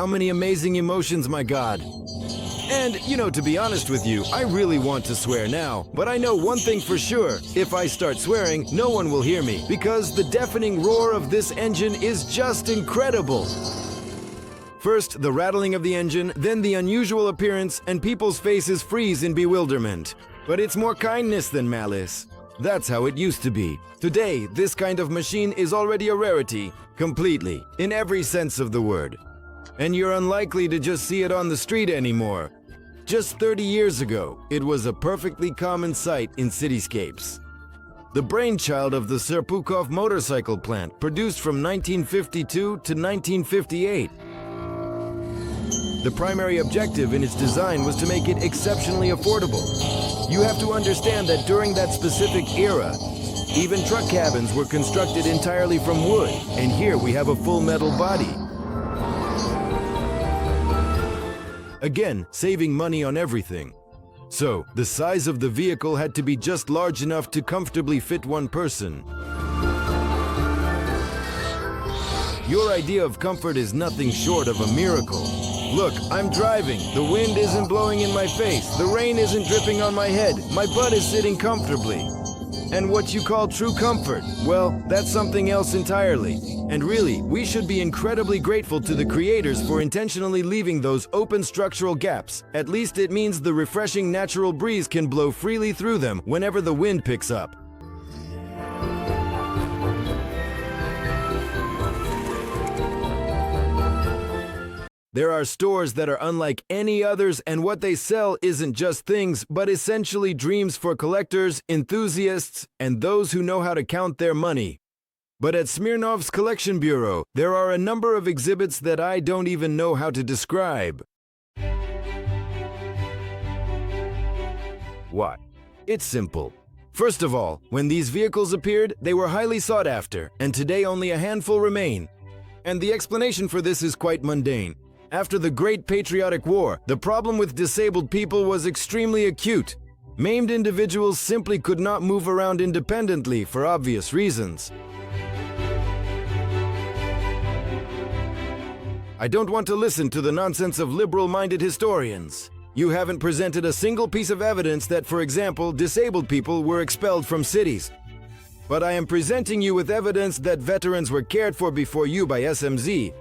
How many amazing emotions, my God. And, to be honest with you, I really want to swear now, but I know one thing for sure. If I start swearing, no one will hear me, because the deafening roar of this engine is just incredible. First, the rattling of the engine, then the unusual appearance, and people's faces freeze in bewilderment. But it's more kindness than malice. That's how it used to be. Today, this kind of machine is already a rarity, completely, in every sense of the word. And you're unlikely to just see it on the street anymore. Just 30 years ago, it was a perfectly common sight in cityscapes. The brainchild of the Serpukhov motorcycle plant, produced from 1952 to 1958. The primary objective in its design was to make it exceptionally affordable. You have to understand that during that specific era, even truck cabins were constructed entirely from wood, and here we have a full metal body. Again, saving money on everything. So, the size of the vehicle had to be just large enough to comfortably fit one person. Your idea of comfort is nothing short of a miracle. Look, I'm driving. The wind isn't blowing in my face. The rain isn't dripping on my head. My butt is sitting comfortably. And what you call true comfort, well, that's something else entirely. And really, we should be incredibly grateful to the creators for intentionally leaving those open structural gaps. At least it means the refreshing natural breeze can blow freely through them whenever the wind picks up. There are stores that are unlike any others, and what they sell isn't just things, but essentially dreams for collectors, enthusiasts, and those who know how to count their money. But at Smirnov's Collection Bureau, there are a number of exhibits that I don't even know how to describe. Why? It's simple. First of all, when these vehicles appeared, they were highly sought after, and today only a handful remain. And the explanation for this is quite mundane. After the Great Patriotic War, the problem with disabled people was extremely acute. Maimed individuals simply could not move around independently for obvious reasons. I don't want to listen to the nonsense of liberal-minded historians. You haven't presented a single piece of evidence that, for example, disabled people were expelled from cities. But I am presenting you with evidence that veterans were cared for before you by SMZ.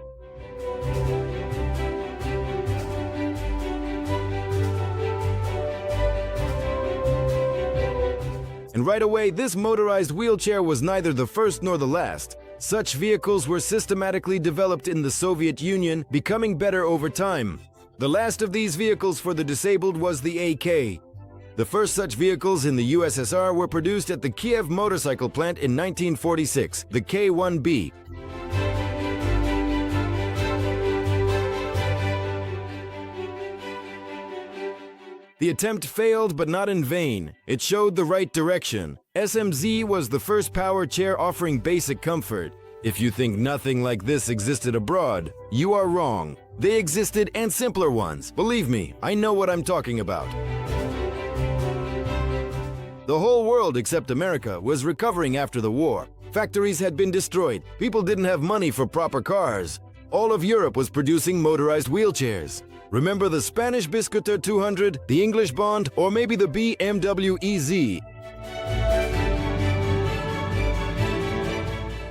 And right away, this motorized wheelchair was neither the first nor the last. Such vehicles were systematically developed in the Soviet Union, becoming better over time. The last of these vehicles for the disabled was the AK. The first such vehicles in the USSR were produced at the Kiev motorcycle plant in 1946, the K1B. The attempt failed, but not in vain. It showed the right direction. SMZ was the first power chair offering basic comfort. If you think nothing like this existed abroad, you are wrong. They existed, and simpler ones. Believe me, I know what I'm talking about. The whole world except America was recovering after the war. Factories had been destroyed. People didn't have money for proper cars. All of Europe was producing motorized wheelchairs. Remember the Spanish Biscuiter 200, the English Bond, or maybe the BMW EZ.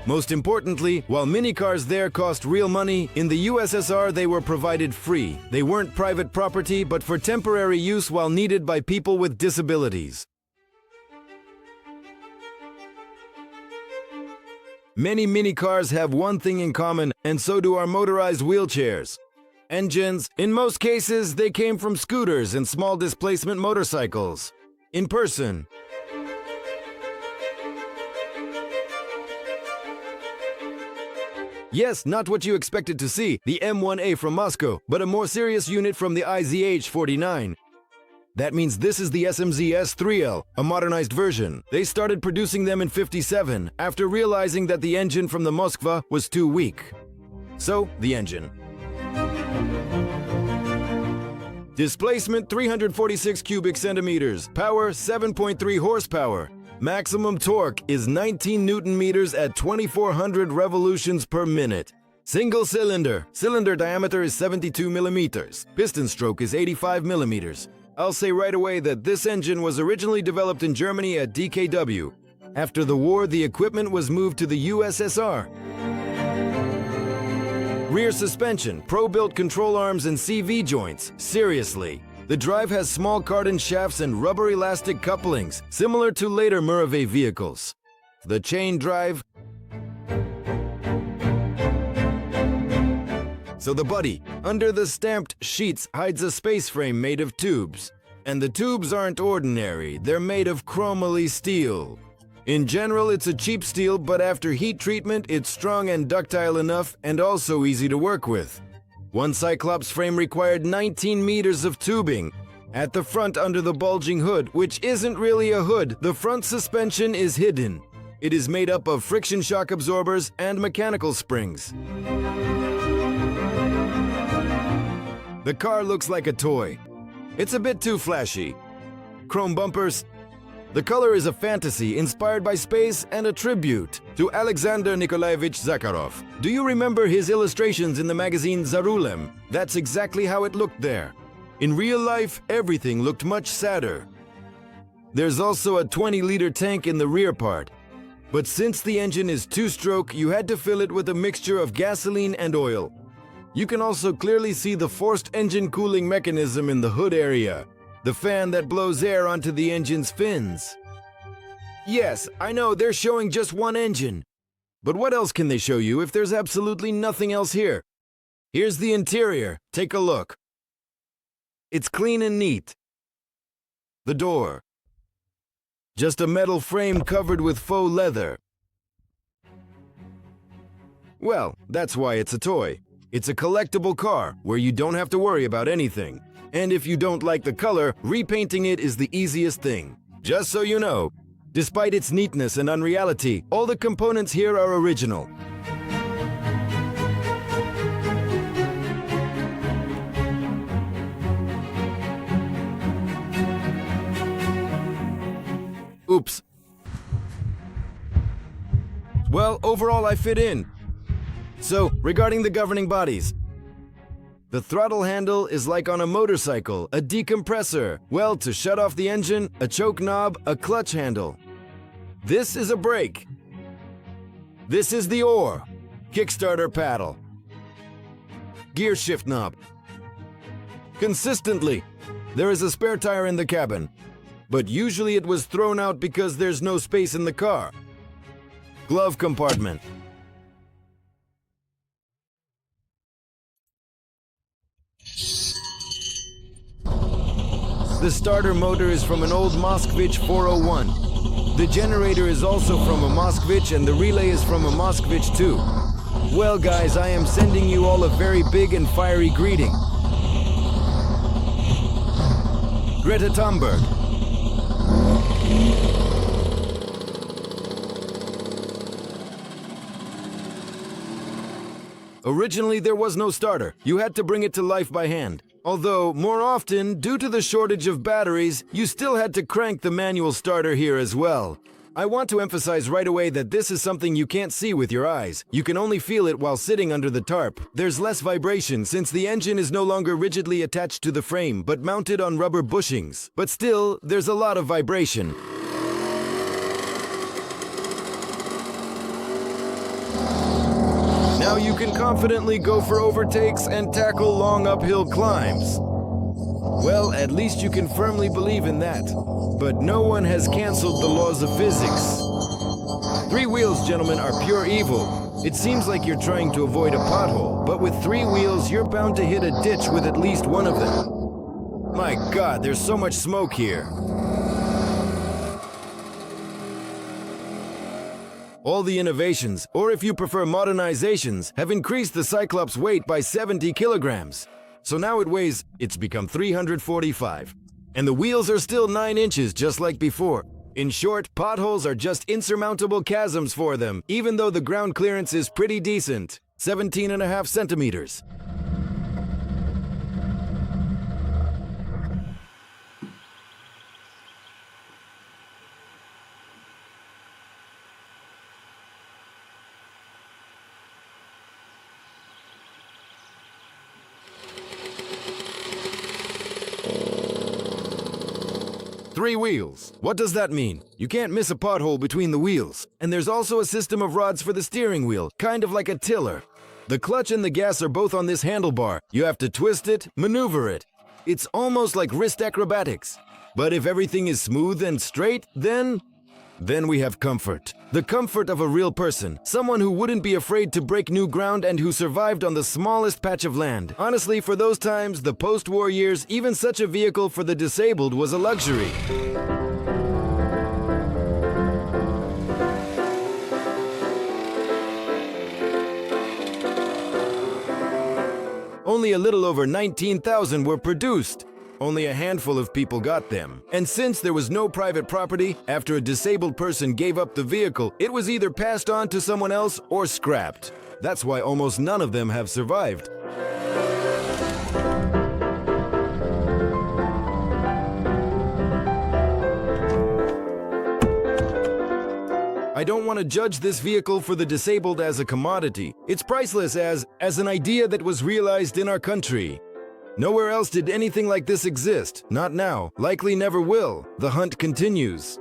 Most importantly, while minicars there cost real money, in the USSR they were provided free. They weren't private property, but for temporary use while needed by people with disabilities. Many minicars have one thing in common, and so do our motorized wheelchairs. Engines, in most cases, they came from scooters and small displacement motorcycles. In person. Yes, not what you expected to see, the M1A from Moscow, but a more serious unit from the IZH-49. That means this is the SMZ S-3L, a modernized version. They started producing them in '57, after realizing that the engine from the Moskva was too weak. So, the engine. Displacement 346 cubic centimeters, power 7.3 horsepower. Maximum torque is 19 Newton meters at 2400 revolutions per minute. Single cylinder. Cylinder diameter is 72 millimeters. Piston stroke is 85 millimeters. I'll say right away that this engine was originally developed in Germany at DKW. After the war, the equipment was moved to the USSR. Rear suspension, pro-built control arms and CV joints. Seriously. The drive has small cardan shafts and rubber elastic couplings, similar to later Murave vehicles. The chain drive. So the body, under the stamped sheets, hides a space frame made of tubes. And the tubes aren't ordinary, they're made of chromoly steel. In general, it's a cheap steel, but after heat treatment, it's strong and ductile enough and also easy to work with. One Cyclops frame required 19 meters of tubing. At the front under the bulging hood, which isn't really a hood, the front suspension is hidden. It is made up of friction shock absorbers and mechanical springs. The car looks like a toy. It's a bit too flashy. Chrome bumpers. The color is a fantasy inspired by space and a tribute to Alexander Nikolaevich Zakharov. Do you remember his illustrations in the magazine Zarulem? That's exactly how it looked there. In real life, everything looked much sadder. There's also a 20-liter tank in the rear part. But since the engine is two-stroke, you had to fill it with a mixture of gasoline and oil. You can also clearly see the forced engine cooling mechanism in the hood area. The fan that blows air onto the engine's fins. Yes, I know they're showing just one engine. But what else can they show you if there's absolutely nothing else here? Here's the interior. Take a look. It's clean and neat. The door. Just a metal frame covered with faux leather. Well, that's why it's a toy. It's a collectible car where you don't have to worry about anything. And if you don't like the color, repainting it is the easiest thing. Just so you know, despite its neatness and unreality, all the components here are original. Oops. Well, overall I fit in. So, regarding the governing bodies, the throttle handle is like on a motorcycle, a decompressor. Well, to shut off the engine, a choke knob, a clutch handle. This is a brake. This is the oar, kickstarter paddle, gear shift knob. Consistently, there is a spare tire in the cabin, but usually it was thrown out because there's no space in the car. Glove compartment. The starter motor is from an old Moskvich 401. The generator is also from a Moskvich and the relay is from a Moskvich too. Well guys, I am sending you all a very big and fiery greeting. Greta Thunberg. Originally there was no starter. You had to bring it to life by hand. Although, more often, due to the shortage of batteries, you still had to crank the manual starter here as well. I want to emphasize right away that this is something you can't see with your eyes. You can only feel it while sitting under the tarp. There's less vibration since the engine is no longer rigidly attached to the frame, but mounted on rubber bushings. But still, there's a lot of vibration. Now you can confidently go for overtakes and tackle long uphill climbs. Well, at least you can firmly believe in that. But no one has canceled the laws of physics. 3 wheels, gentlemen, are pure evil. It seems like you're trying to avoid a pothole, but with 3 wheels, you're bound to hit a ditch with at least one of them. My God, there's so much smoke here. All the innovations, or if you prefer modernizations, have increased the Cyclops' weight by 70 kilograms. So now it's become 345. And the wheels are still 9 inches just like before. In short, potholes are just insurmountable chasms for them, even though the ground clearance is pretty decent, 17.5 centimeters. 3 wheels. What does that mean? You can't miss a pothole between the wheels. And there's also a system of rods for the steering wheel, kind of like a tiller. The clutch and the gas are both on this handlebar. You have to twist it, maneuver it. It's almost like wrist acrobatics. But if everything is smooth and straight, then we have comfort. The comfort of a real person. Someone who wouldn't be afraid to break new ground and who survived on the smallest patch of land. Honestly, for those times, the post-war years, even such a vehicle for the disabled was a luxury. Only a little over 19,000 were produced. Only a handful of people got them. And since there was no private property, after a disabled person gave up the vehicle, it was either passed on to someone else or scrapped. That's why almost none of them have survived. I don't want to judge this vehicle for the disabled as a commodity. It's priceless as an idea that was realized in our country. Nowhere else did anything like this exist. Not now. Likely never will. The hunt continues.